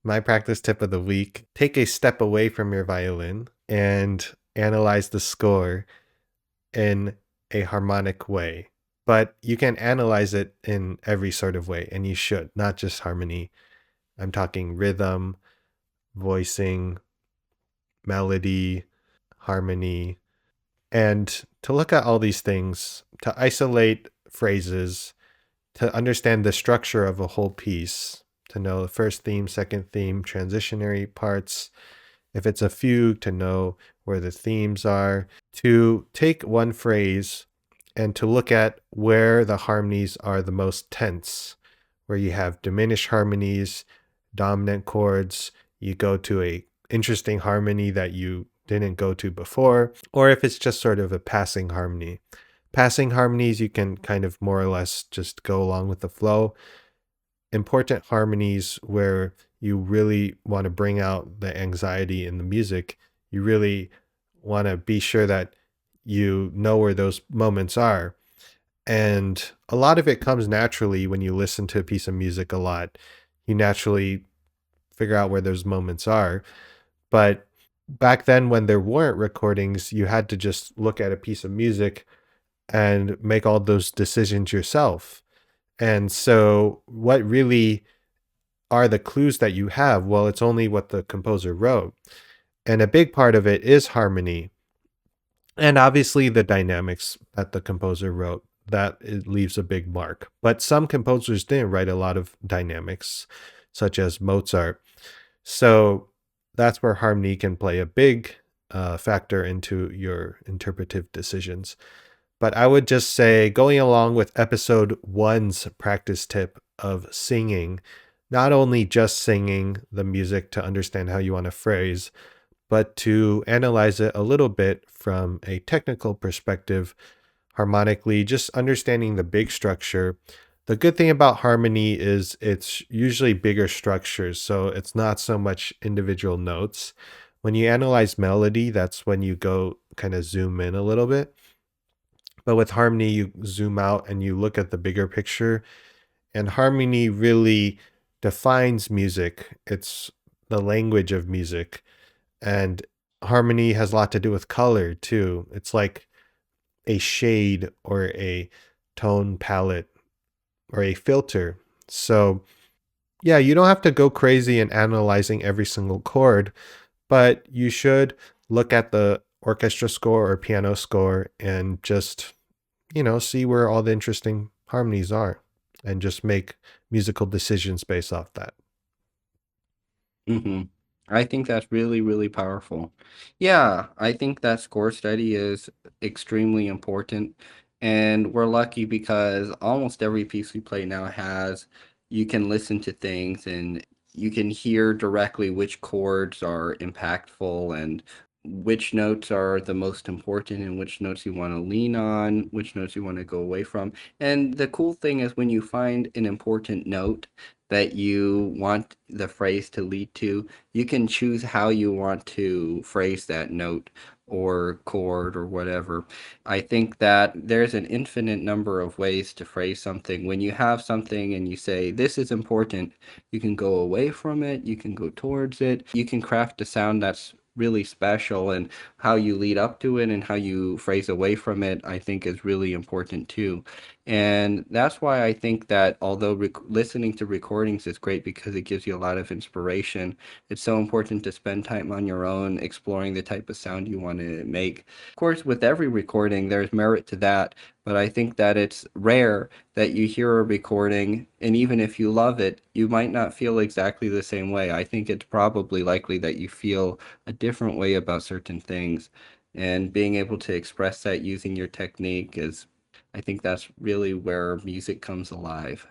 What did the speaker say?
My practice tip of the week: take a step away from your violin and analyze the score in a harmonic way. But you can analyze it in every sort of way, and you should, not just harmony. I'm talking rhythm, voicing, melody, harmony, and to look at all these things, to isolate phrases, to understand the structure of a whole piece, to know the first theme, second theme, transitionary parts. If it's a fugue, to know where the themes are, to take one phrase and to look at where the harmonies are the most tense, where you have diminished harmonies, dominant chords, you go to a interesting harmony that you didn't go to before, or if it's just sort of a passing harmony. Passing harmonies, you can kind of more or less just go along with the flow. Important harmonies where you really want to bring out the anxiety in the music, you really want to be sure that you know where those moments are. And a lot of it comes naturally when you listen to a piece of music a lot. You naturally figure out where those moments are. But back then, when there weren't recordings, you had to just look at a piece of music and make all those decisions yourself. And so, what really are the clues that you have? Well, it's only what the composer wrote. And a big part of it is harmony. And obviously, the dynamics that the composer wrote, that it leaves a big mark. But some composers didn't write a lot of dynamics, such as Mozart. So that's where harmony can play a big factor into your interpretive decisions. But I would just say, going along with episode one's practice tip of singing, not only just singing the music to understand how you want to phrase, but to analyze it a little bit from a technical perspective, harmonically, just understanding the big structure. The good thing about harmony is it's usually bigger structures, so it's not so much individual notes. When you analyze melody, that's when you go kind of zoom in a little bit. But with harmony, you zoom out and you look at the bigger picture. And harmony really defines music, it's the language of music. And harmony has a lot to do with color too. It's like a shade or a tone palette or a filter. So, yeah, you don't have to go crazy in analyzing every single chord, but you should look at the orchestra score or piano score and just, see where all the interesting harmonies are and just make musical decisions based off that. hmm I think that's really, really powerful. Yeah, I think that score study is extremely important. And we're lucky because almost every piece we play now has, you can listen to things and you can hear directly which chords are impactful and which notes are the most important and which notes you want to lean on, which notes you want to go away from. And the cool thing is when you find an important note that you want the phrase to lead to, you can choose how you want to phrase that note or chord or whatever. I think that there's an infinite number of ways to phrase something. When you have something and you say, this is important, you can go away from it, you can go towards it, you can craft a sound that's really special, and how you lead up to it and how you phrase away from it, I think is really important too. And that's why I think that although listening to recordings is great because it gives you a lot of inspiration, it's so important to spend time on your own exploring the type of sound you want to make. Of course, with every recording, there's merit to that, but I think that it's rare that you hear a recording, and even if you love it, you might not feel exactly the same way. I think it's probably likely that you feel a different way about certain things, and being able to express that using your technique is, I think that's really where music comes alive.